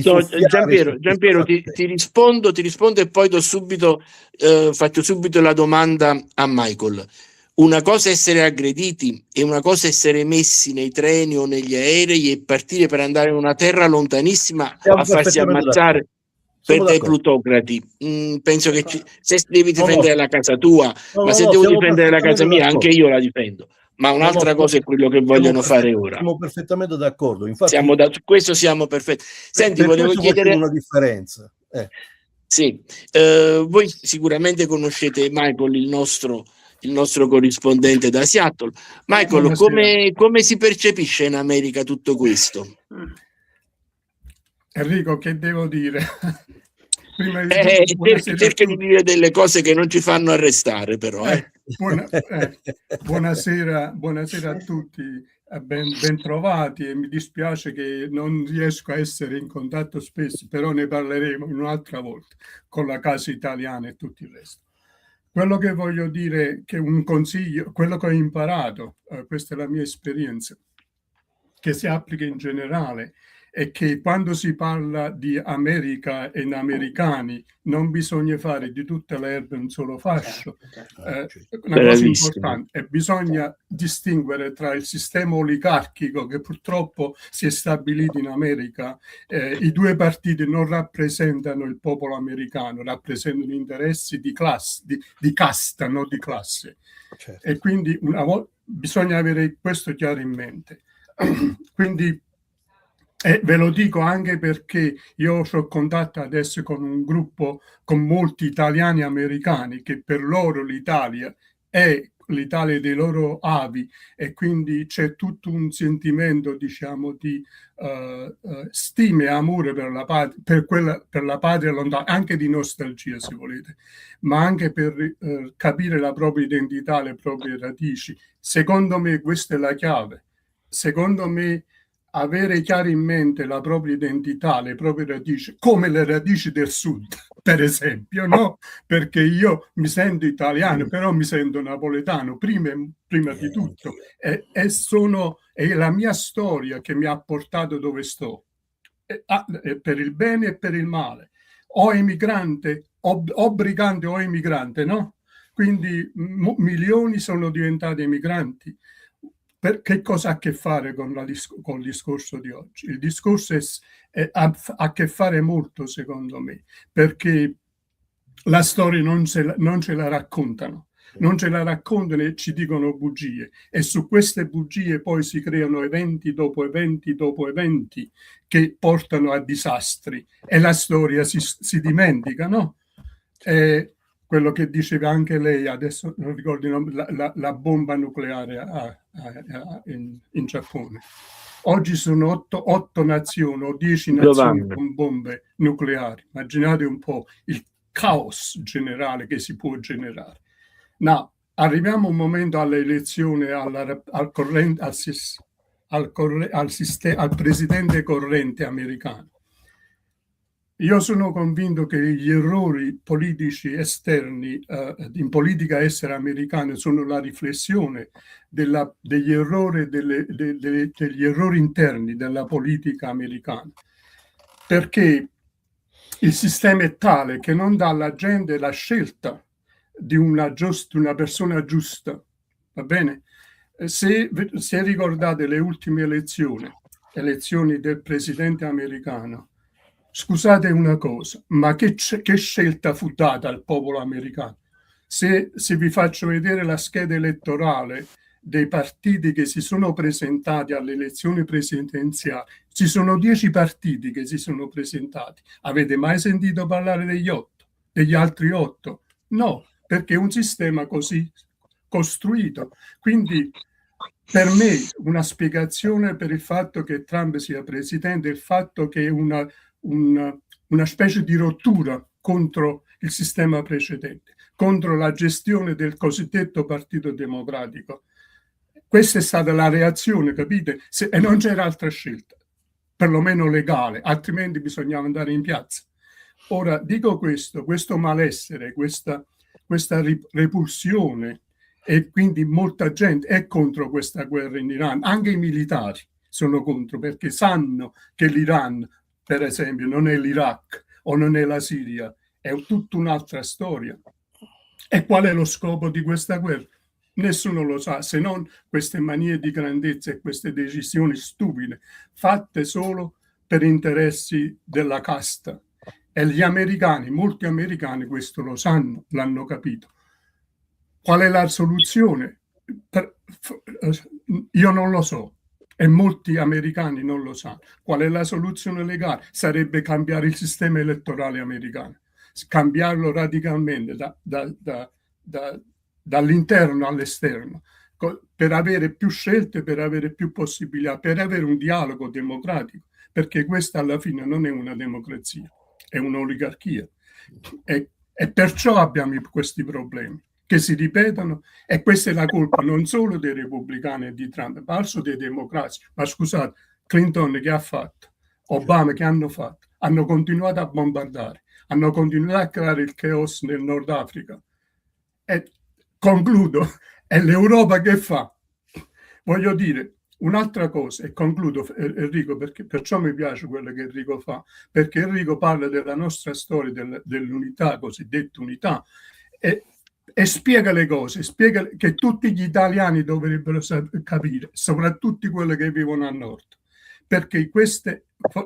No, soffiare su Giampiero, ti rispondo e poi faccio subito la domanda a Michael. Una cosa è essere aggrediti e una cosa è essere messi nei treni o negli aerei e partire per andare in una terra lontanissima a farsi ammazzare per dei plutocrati. Penso che se devi difendere la casa tua, ma se devo difendere la casa mia, anche io la difendo. Ma un'altra cosa è quello che vogliono fare ora. Siamo perfettamente d'accordo. Infatti, su questo siamo perfetti. Senti, volevo chiedere una differenza. Sì, voi sicuramente conoscete Michael, il nostro corrispondente da Seattle. Michael, come si percepisce in America tutto questo? Enrico, che devo dire? Prima di tutto, cerca di dire delle cose che non ci fanno arrestare, però. Buonasera a tutti, ben trovati, e mi dispiace che non riesco a essere in contatto spesso, però ne parleremo in un'altra volta con la Casa Italiana e tutto il resto. Quello che voglio dire, che un consiglio, quello che ho imparato, questa è la mia esperienza, che si applica in generale, è che quando si parla di America e americani non bisogna fare di tutta l'erba un solo fascio. Una cosa importante è bisogna distinguere tra il sistema oligarchico che purtroppo si è stabilito in America. I due partiti non rappresentano il popolo americano, rappresentano interessi di classe, di casta, non di classe. Certo. E quindi bisogna avere questo chiaro in mente. Quindi ve lo dico anche perché io ho contatto adesso con un gruppo con molti italiani americani che per loro l'Italia è l'Italia dei loro avi, e quindi c'è tutto un sentimento, diciamo, di stima e amore per la patria lontana, anche di nostalgia se volete, ma anche per capire la propria identità, le proprie radici. Secondo me questa è la chiave. Secondo me avere chiaro in mente la propria identità, le proprie radici, come le radici del sud, per esempio, no? Perché io mi sento italiano, però mi sento napoletano, prima di tutto, è la mia storia che mi ha portato dove sto, per il bene e per il male. O emigrante, o brigante o emigrante, no? Quindi milioni sono diventati emigranti. Che cosa ha a che fare con il discorso di oggi? Il discorso ha a che fare molto, secondo me, perché la storia non ce la raccontano. Non ce la raccontano e ci dicono bugie. E su queste bugie poi si creano eventi dopo eventi dopo eventi che portano a disastri. E la storia si dimentica, no? Quello che diceva anche lei, adesso non ricordo il nome, la bomba nucleare in Giappone. Oggi sono 8 nazioni o 10 nazioni con bombe nucleari. Immaginate un po' il caos generale che si può generare. No, arriviamo un momento alle elezioni, al presidente corrente americano. Io sono convinto che gli errori politici esterni in politica estera americana sono la riflessione degli errori interni della politica americana, perché il sistema è tale che non dà alla gente la scelta di una persona giusta, va bene? Se ricordate le ultime elezioni del presidente americano, scusate una cosa, ma che scelta fu data al popolo americano? Se vi faccio vedere la scheda elettorale dei partiti che si sono presentati alle elezioni presidenziali, ci sono 10 partiti che si sono presentati. Avete mai sentito parlare degli altri 8? No, perché un sistema così costruito. Quindi per me una spiegazione per il fatto che Trump sia presidente è il fatto che è una specie di rottura contro il sistema precedente, contro la gestione del cosiddetto Partito Democratico. Questa è stata la reazione, capite? E non c'era altra scelta, perlomeno legale, altrimenti bisognava andare in piazza. Ora, dico questo malessere, questa repulsione, e quindi molta gente è contro questa guerra in Iran, anche i militari sono contro, perché sanno che l'Iran, per esempio, non è l'Iraq o non è la Siria, è tutta un'altra storia. E qual è lo scopo di questa guerra? Nessuno lo sa, se non queste manie di grandezza e queste decisioni stupide, fatte solo per interessi della casta. E gli americani, molti americani questo lo sanno, l'hanno capito. Qual è la soluzione? Io non lo so e molti americani non lo sanno. Qual è la soluzione legale? Sarebbe cambiare il sistema elettorale americano, cambiarlo radicalmente dall'interno all'esterno, per avere più scelte, per avere più possibilità, per avere un dialogo democratico, perché questa alla fine non è una democrazia, è un'oligarchia. E perciò abbiamo questi problemi che si ripetono, e questa è la colpa non solo dei repubblicani e di Trump, ma anche dei democratici. Ma scusate, Clinton che ha fatto? Obama che hanno fatto? Hanno continuato a bombardare, hanno continuato a creare il caos nel Nord Africa. E concludo, è l'Europa che fa. Voglio dire un'altra cosa, e concludo, Enrico, perché perciò mi piace quello che Enrico fa, perché Enrico parla della nostra storia, dell'unità, cosiddetta unità, e spiega le cose, spiega che tutti gli italiani dovrebbero capire, soprattutto quelli che vivono a nord, perché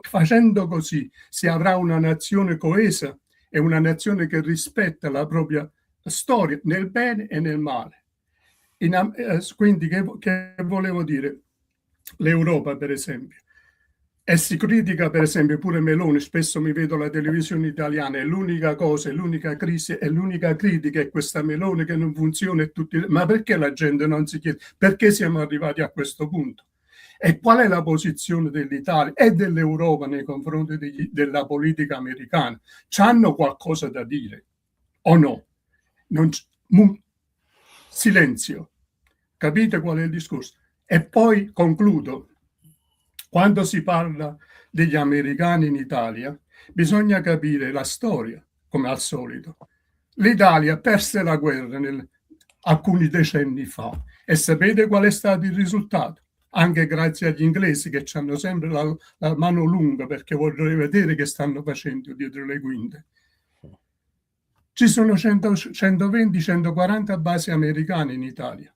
facendo così si avrà una nazione coesa e una nazione che rispetta la propria storia nel bene e nel male. Quindi che volevo dire? L'Europa, per esempio, e si critica, per esempio, pure Meloni, spesso mi vedo la televisione italiana, è l'unica cosa, è l'unica crisi, è l'unica critica, è questa Meloni che non funziona e tutti. Ma perché la gente non si chiede? Perché siamo arrivati a questo punto? E qual è la posizione dell'Italia e dell'Europa nei confronti della politica americana? C'hanno qualcosa da dire o no? Silenzio. Capite qual è il discorso? E poi concludo. Quando si parla degli americani in Italia, bisogna capire la storia, come al solito. L'Italia perse la guerra alcuni decenni fa e sapete qual è stato il risultato? Anche grazie agli inglesi che hanno sempre la mano lunga, perché vorrei vedere che stanno facendo dietro le quinte. Ci sono 120-140 basi americane in Italia.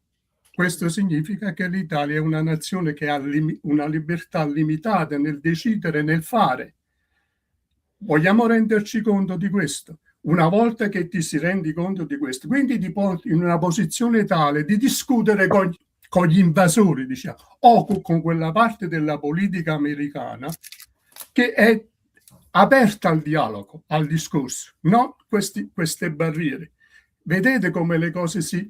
Questo significa che l'Italia è una nazione che ha una libertà limitata nel decidere, nel fare. Vogliamo renderci conto di questo? Una volta che ti si rendi conto di questo, quindi ti porti in una posizione tale di discutere con gli invasori, diciamo, o con quella parte della politica americana che è aperta al dialogo, al discorso, non queste barriere. Vedete come le cose si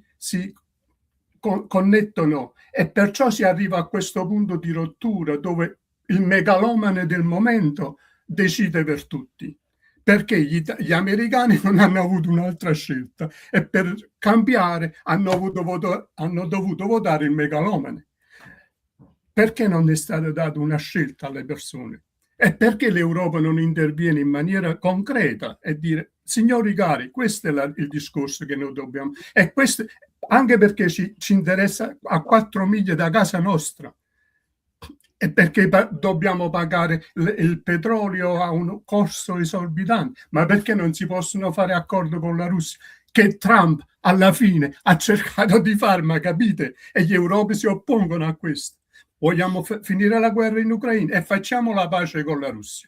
connettono, e perciò si arriva a questo punto di rottura dove il megalomane del momento decide per tutti, perché gli americani non hanno avuto un'altra scelta e per cambiare hanno dovuto votare il megalomane. Perché non è stata data una scelta alle persone? E perché l'Europa non interviene in maniera concreta e dire: signori cari, questo è il discorso che noi dobbiamo, e questo anche perché ci interessa a 4 miglia da casa nostra, e perché dobbiamo pagare il petrolio a un costo esorbitante, ma perché non si possono fare accordo con la Russia, che Trump alla fine ha cercato di fare, ma capite? E gli europei si oppongono a questo. Vogliamo finire la guerra in Ucraina e facciamo la pace con la Russia.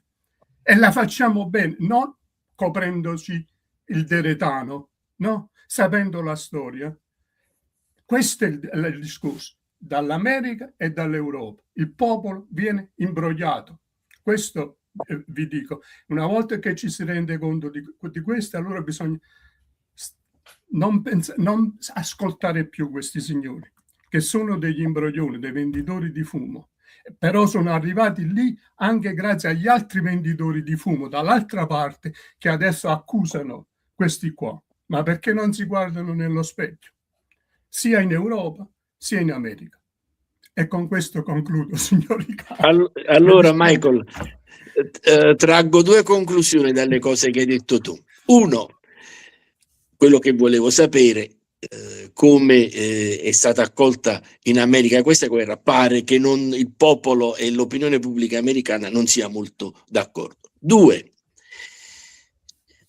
E la facciamo bene, non coprendoci il deretano, no? Sapendo la storia. Questo è il discorso, dall'America e dall'Europa. Il popolo viene imbrogliato. Questo vi dico. Una volta che ci si rende conto di questo, allora bisogna non ascoltare più questi signori, che sono degli imbroglioni, dei venditori di fumo, però sono arrivati lì anche grazie agli altri venditori di fumo dall'altra parte, che adesso accusano questi qua. Ma perché non si guardano nello specchio, sia in Europa sia in America? E con questo concludo, signori cari. Allora, Michael, traggo due conclusioni dalle cose che hai detto tu. Uno, quello che volevo sapere, come è stata accolta in America questa guerra. Pare che il popolo e l'opinione pubblica americana non sia molto d'accordo. Due,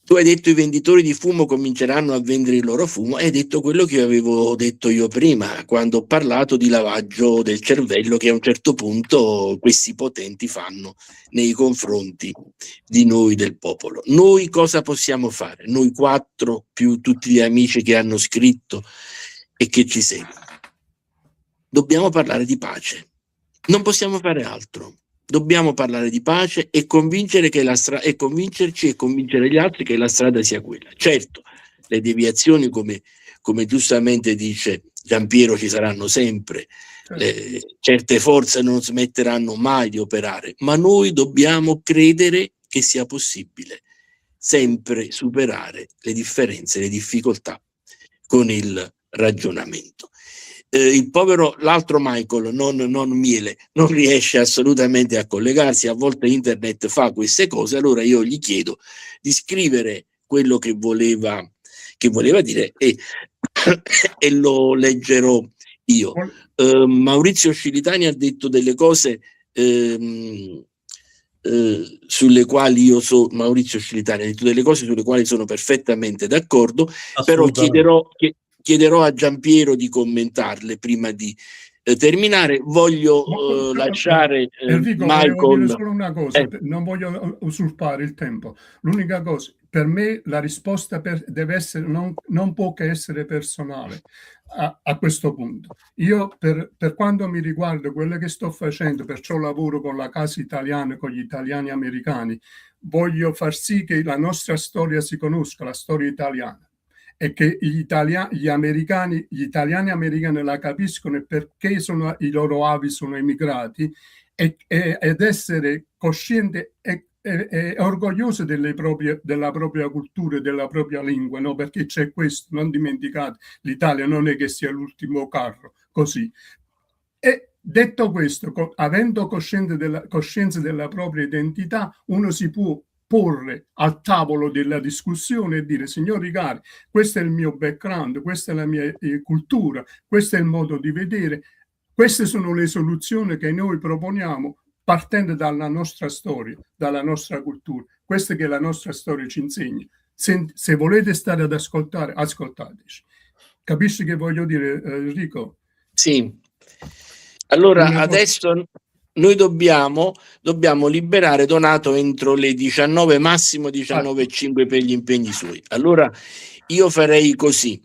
tu hai detto i venditori di fumo cominceranno a vendere il loro fumo, e hai detto quello che avevo detto io prima, quando ho parlato di lavaggio del cervello che a un certo punto questi potenti fanno nei confronti di noi del popolo. Noi cosa possiamo fare? Noi quattro, più tutti gli amici che hanno scritto e che ci seguono. Dobbiamo parlare di pace. Non possiamo fare altro. Dobbiamo parlare di pace e convincere che e convincerci e convincere gli altri che la strada sia quella. Certo, le deviazioni, come giustamente dice Giampiero, ci saranno sempre. Certe forze non smetteranno mai di operare, ma noi dobbiamo credere che sia possibile sempre superare le differenze, le difficoltà con il ragionamento. L'altro Michael, non Miele, non riesce assolutamente a collegarsi, a volte internet fa queste cose, allora io gli chiedo di scrivere quello che voleva dire e lo leggerò io. Maurizio Scilitani ha detto delle cose sulle quali io sono Maurizio Scilitani ha detto delle cose sulle quali sono perfettamente d'accordo, però chiederò a Giampiero di commentarle prima di terminare. Voglio lasciare Enrico, Michael. volevo dire solo una cosa, non voglio usurpare il tempo. L'unica cosa, per me la risposta deve essere, non può che essere personale a questo punto. Io, per quanto mi riguarda, quello che sto facendo, perciò lavoro con la Casa Italiana, con gli italiani americani, voglio far sì che la nostra storia si conosca, la storia italiana, e che gli italiani americani la capiscono, e perché i loro avi sono emigrati, ed essere cosciente e orgoglioso della propria cultura e della propria lingua, no? Perché c'è questo, non dimenticate, l'Italia non è che sia l'ultimo carro, così. E detto questo, avendo coscienza della propria identità, uno si può porre al tavolo della discussione e dire: signori cari, questo è il mio background, questa è la mia cultura, questo è il modo di vedere, queste sono le soluzioni che noi proponiamo partendo dalla nostra storia, dalla nostra cultura, questo che la nostra storia ci insegna. Se volete stare ad ascoltare, ascoltateci. Capisci che voglio dire, Enrico? Sì. Allora, adesso noi dobbiamo liberare Donato entro le 19, massimo 19:05 per gli impegni suoi. Allora io farei così.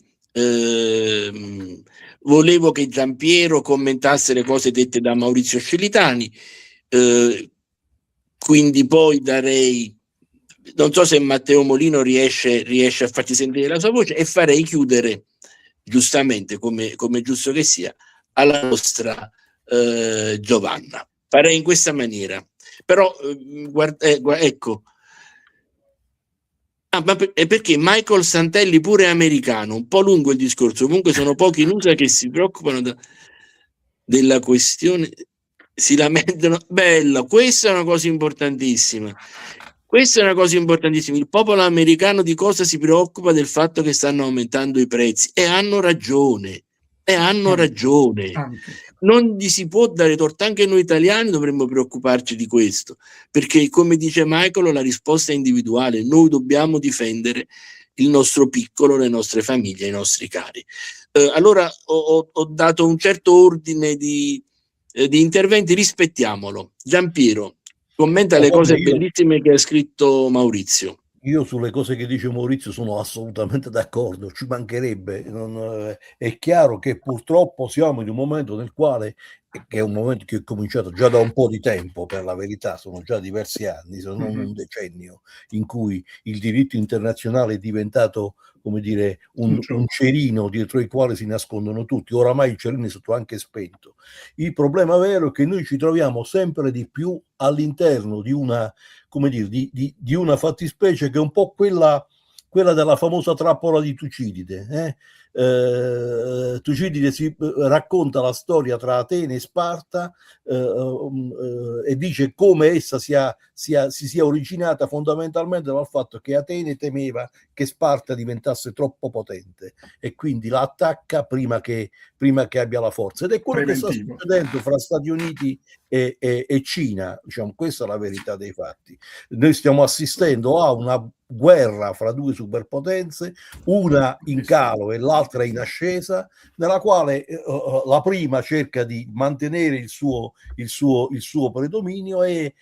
Volevo che Giampiero commentasse le cose dette da Maurizio Scilitani, quindi poi darei, non so se Matteo Molino riesce a farci sentire la sua voce, e farei chiudere, giustamente, come giusto che sia, alla nostra Giovanna. Farei in questa maniera, però ecco, ma è perché Michael Santelli pure è americano, un po' lungo il discorso, comunque sono pochi in USA che si preoccupano della questione, si lamentano. Bella, questa è una cosa importantissima. Questa è una cosa importantissima. Il popolo americano di cosa si preoccupa? Del fatto che stanno aumentando i prezzi, e hanno ragione. Non gli si può dare torto. Anche noi italiani dovremmo preoccuparci di questo, perché, come dice Michael, la risposta è individuale. Noi dobbiamo difendere il nostro piccolo, le nostre famiglie, i nostri cari. Allora ho dato un certo ordine di interventi, rispettiamolo. Giampiero, commenta le cose bellissime che ha scritto Maurizio. Io sulle cose che dice Maurizio sono assolutamente d'accordo, ci mancherebbe. È chiaro che purtroppo siamo in un momento nel quale che è un momento che è cominciato già da un po' di tempo, per la verità, sono già diversi anni, se non un decennio, in cui il diritto internazionale è diventato, come dire, un cerino dietro il quale si nascondono tutti. Oramai il cerino è stato anche spento. Il problema vero è che noi ci troviamo sempre di più all'interno di una, come dire, di una fattispecie che è un po' quella della famosa trappola di Tucidide. Tucidide si racconta la storia tra Atene e Sparta e dice come essa si sia originata fondamentalmente dal fatto che Atene temeva che Sparta diventasse troppo potente e quindi la attacca prima che abbia la forza, ed è quello che sta succedendo fra Stati Uniti e Cina, diciamo. Questa è la verità dei fatti. Noi stiamo assistendo a una guerra fra due superpotenze, una in calo e l'altra in ascesa, nella quale la prima cerca di mantenere il suo predominio e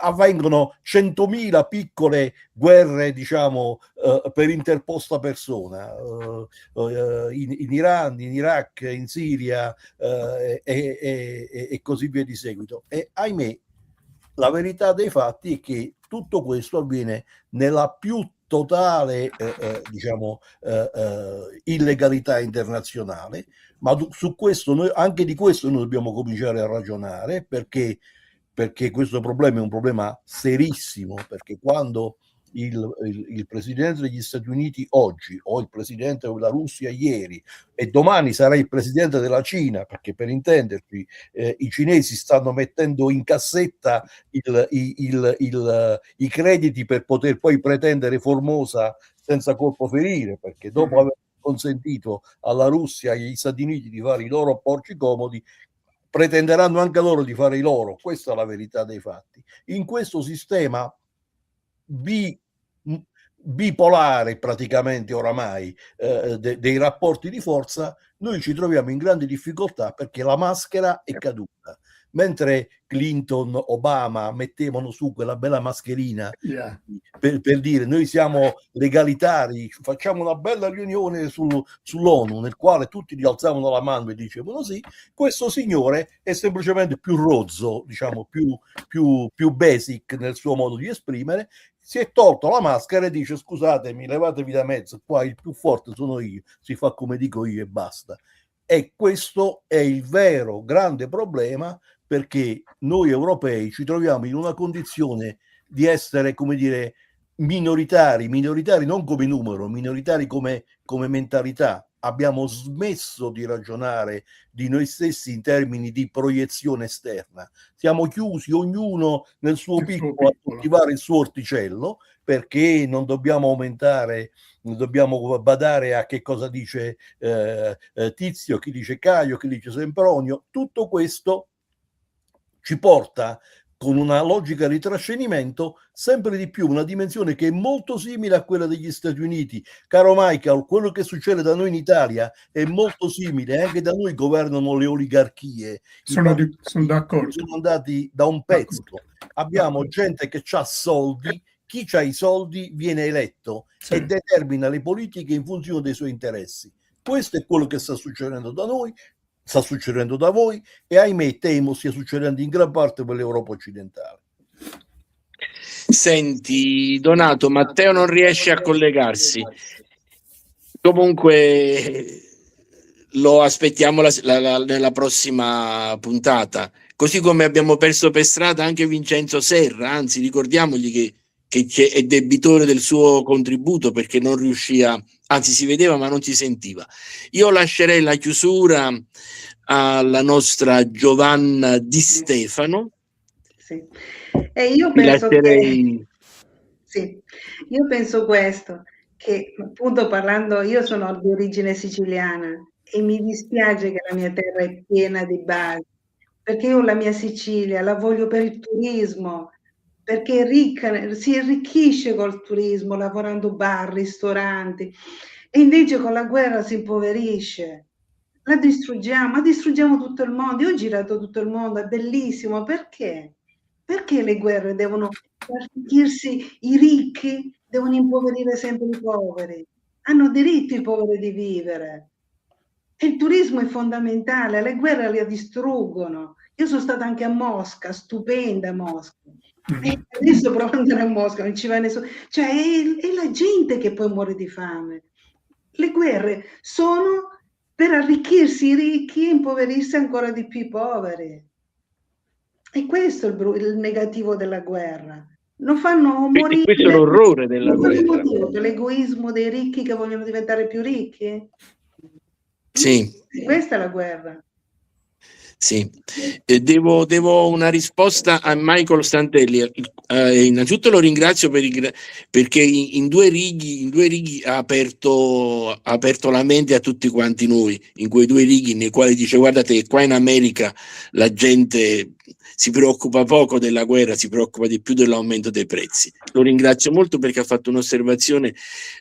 avvengono 100.000 piccole guerre, diciamo, per interposta persona, in Iran, in Iraq, in Siria e così via di seguito. E ahimè, la verità dei fatti è che tutto questo avviene nella più totale illegalità internazionale, ma su questo anche di questo noi dobbiamo cominciare a ragionare, perché questo problema è un problema serissimo, perché quando il presidente degli Stati Uniti oggi, o il presidente della Russia ieri, e domani sarà il presidente della Cina, perché per intenderci i cinesi stanno mettendo in cassetta i crediti per poter poi pretendere Formosa senza colpo ferire, perché dopo aver consentito alla Russia e agli Stati Uniti di fare i loro porci comodi, pretenderanno anche loro di fare i loro. Questa è la verità dei fatti. In questo sistema bipolare praticamente oramai dei rapporti di forza, noi ci troviamo in grande difficoltà perché la maschera è caduta. Mentre Clinton, Obama mettevano su quella bella mascherina per dire noi siamo legalitari, facciamo una bella riunione sull'ONU nel quale tutti gli alzavano la mano e dicevano sì, questo signore è semplicemente più rozzo, diciamo più basic nel suo modo di esprimere, si è tolto la maschera e dice scusatemi, levatevi da mezzo, qua il più forte sono io, si fa come dico io e basta. E questo è il vero grande problema, perché noi europei ci troviamo in una condizione di essere, come dire, minoritari non come numero, minoritari come mentalità. Abbiamo smesso di ragionare di noi stessi in termini di proiezione esterna. Siamo chiusi, ognuno nel suo piccolo, a coltivare il suo orticello, perché non dobbiamo aumentare, non dobbiamo badare a che cosa dice Tizio, chi dice Caio, chi dice Sempronio. Tutto questo ci porta, con una logica di trascinamento, sempre di più una dimensione che è molto simile a quella degli Stati Uniti. Caro Michael, quello che succede da noi in Italia è molto simile, anche da noi governano le oligarchie. Sono d'accordo. Sono andati da un pezzo. Abbiamo gente che ha soldi, chi ha i soldi viene eletto e determina le politiche in funzione dei suoi interessi. Questo è quello che sta succedendo da noi, sta succedendo da voi e ahimè temo stia succedendo in gran parte per l'Europa occidentale. Senti Donato, Matteo non riesce a collegarsi, comunque lo aspettiamo nella prossima puntata, così come abbiamo perso per strada anche Vincenzo Serra, anzi ricordiamogli che è debitore del suo contributo perché non riusciva, anzi si vedeva ma non si sentiva. Io lascerei la chiusura alla nostra Giovanna Di Stefano. Sì. E io penso io penso questo, che appunto parlando, io sono di origine siciliana e mi dispiace che la mia terra è piena di basi, perché io la mia Sicilia la voglio per il turismo, perché è ricca, si arricchisce col turismo, lavorando bar, ristoranti, e invece con la guerra si impoverisce. La distruggiamo, ma distruggiamo tutto il mondo. Io ho girato tutto il mondo, è bellissimo. Perché? Perché le guerre devono arricchirsi i ricchi, devono impoverire sempre i poveri? Hanno diritto i poveri di vivere. E il turismo è fondamentale, le guerre le distruggono. Io sono stata anche a Mosca, stupenda Mosca. E adesso provo ad andare a Mosca, non ci va nessuno. Cioè, è la gente che poi muore di fame. Le guerre sono per arricchirsi i ricchi e impoverirsi ancora di più i poveri. E questo è il negativo della guerra. Non fanno morire. Questo è l'orrore della guerra. Per l'egoismo dei ricchi che vogliono diventare più ricchi? Sì. Questa è la guerra. Sì, devo una risposta a Michael Santelli. Innanzitutto lo ringrazio perché in due righi ha aperto la mente a tutti quanti noi, in quei due righi nei quali dice: guardate che qua in America la gente si preoccupa poco della guerra, si preoccupa di più dell'aumento dei prezzi. Lo ringrazio molto perché ha fatto un'osservazione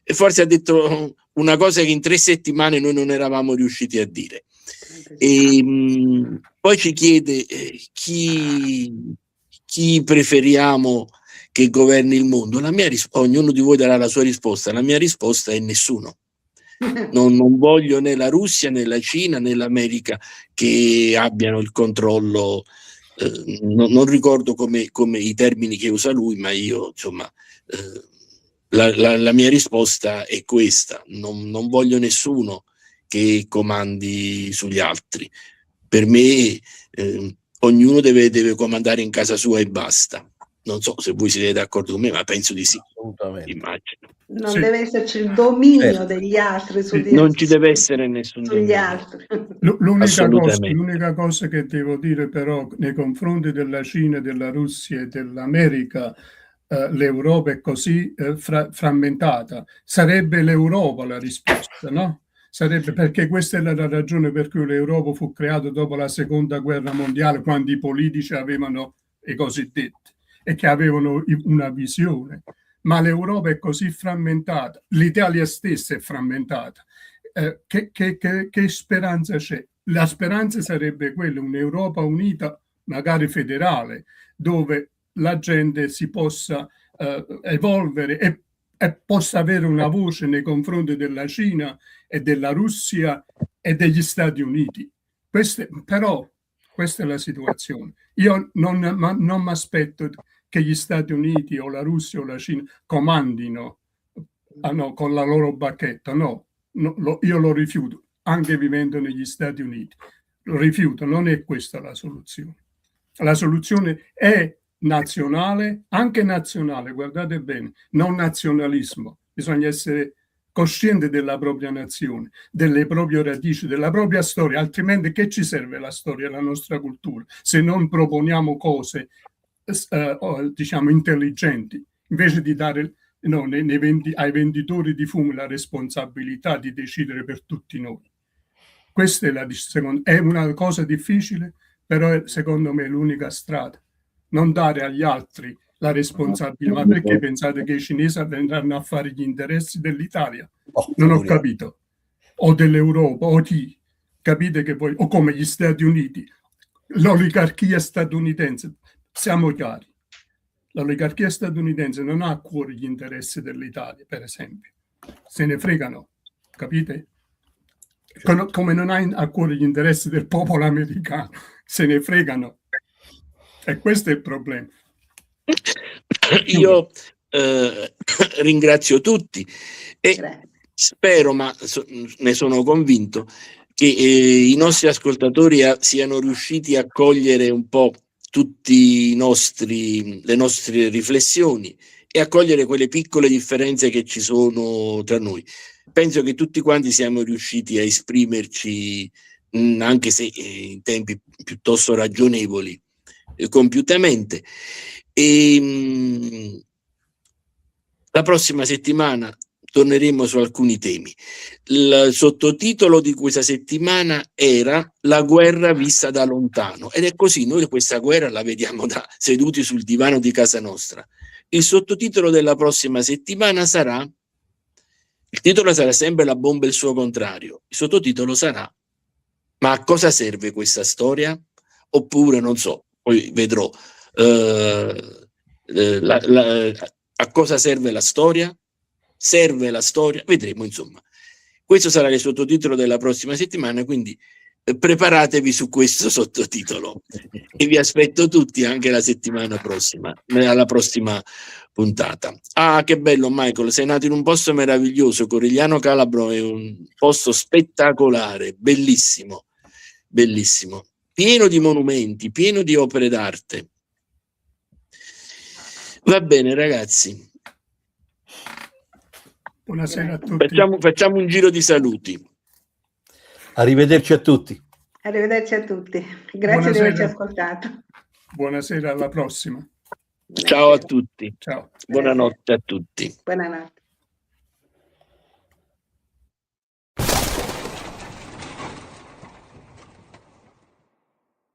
e forse ha detto una cosa che in 3 settimane noi non eravamo riusciti a dire. E poi ci chiede chi preferiamo che governi il mondo. Ognuno di voi darà la sua risposta. La mia risposta è nessuno. Non voglio né la Russia né la Cina né l'America che abbiano il controllo. Non ricordo come i termini che usa lui, ma io insomma la mia risposta è questa: non voglio nessuno che comandi sugli altri. Per me ognuno deve comandare in casa sua e basta. Non so se voi siete d'accordo con me, ma penso di sì. Assolutamente. Immagino. Non Sì. deve esserci il dominio Certo. degli altri Non ci deve essere nessun sugli dominio. altri. L'unica cosa che devo dire però nei confronti della Cina, della Russia e dell'America, l'Europa è così frammentata. Sarebbe l'Europa la risposta, no? Sarebbe, perché questa è la ragione per cui l'Europa fu creata dopo la seconda guerra mondiale, quando i politici avevano i cosiddetti e che avevano una visione. Ma l'Europa è così frammentata, l'Italia stessa è frammentata. Che speranza c'è? La speranza sarebbe quella, un'Europa unita, magari federale, dove la gente si possa evolvere e possa avere una voce nei confronti della Cina e della Russia e degli Stati Uniti. Però questa è la situazione. Io non mi aspetto che gli Stati Uniti o la Russia o la Cina comandino con la loro bacchetta, no. Io lo rifiuto, anche vivendo negli Stati Uniti. Lo rifiuto, non è questa la soluzione. La soluzione è nazionale, anche nazionale, guardate bene, non nazionalismo. Bisogna essere coscienti della propria nazione, delle proprie radici, della propria storia, altrimenti che ci serve la storia e la nostra cultura se non proponiamo cose diciamo intelligenti, invece di dare ai venditori di fumo la responsabilità di decidere per tutti noi. Questa è una cosa difficile, però secondo me è l'unica strada. Non dare agli altri la responsabilità, ma perché pensate che i cinesi andranno a fare gli interessi dell'Italia? Non ho capito. O dell'Europa, o chi? Capite che voi, o come gli Stati Uniti, l'oligarchia statunitense, siamo chiari. L'oligarchia statunitense non ha a cuore gli interessi dell'Italia, per esempio. Se ne fregano, capite? Come non ha a cuore gli interessi del popolo americano, se ne fregano. E questo è il problema. Io ringrazio tutti e spero, ma ne sono convinto, che i nostri ascoltatori siano riusciti a cogliere un po' tutti le nostre riflessioni e a cogliere quelle piccole differenze che ci sono tra noi. Penso che tutti quanti siamo riusciti a esprimerci, anche se in tempi piuttosto ragionevoli, compiutamente. E la prossima settimana torneremo su alcuni temi. Il sottotitolo di questa settimana era La guerra vista da lontano, ed è così, noi questa guerra la vediamo seduti sul divano di casa nostra. Il sottotitolo della prossima settimana sarà, il titolo sarà sempre La bomba e il suo contrario, il sottotitolo sarà Ma a cosa serve questa storia? Oppure non so, poi vedrò a cosa serve la storia? Serve la storia? Vedremo, insomma. Questo sarà il sottotitolo della prossima settimana, quindi preparatevi su questo sottotitolo e vi aspetto tutti anche la settimana prossima, alla prossima puntata. Ah, che bello Michael, sei nato in un posto meraviglioso. Corigliano Calabro è un posto spettacolare, bellissimo, bellissimo, pieno di monumenti, pieno di opere d'arte. Va bene ragazzi, Buonasera a tutti. facciamo un giro di saluti. Arrivederci a tutti. Arrivederci a tutti. Grazie Buonasera. di averci ascoltato. Buonasera, alla prossima. Ciao a tutti. Ciao. Buonanotte a tutti. Buonanotte.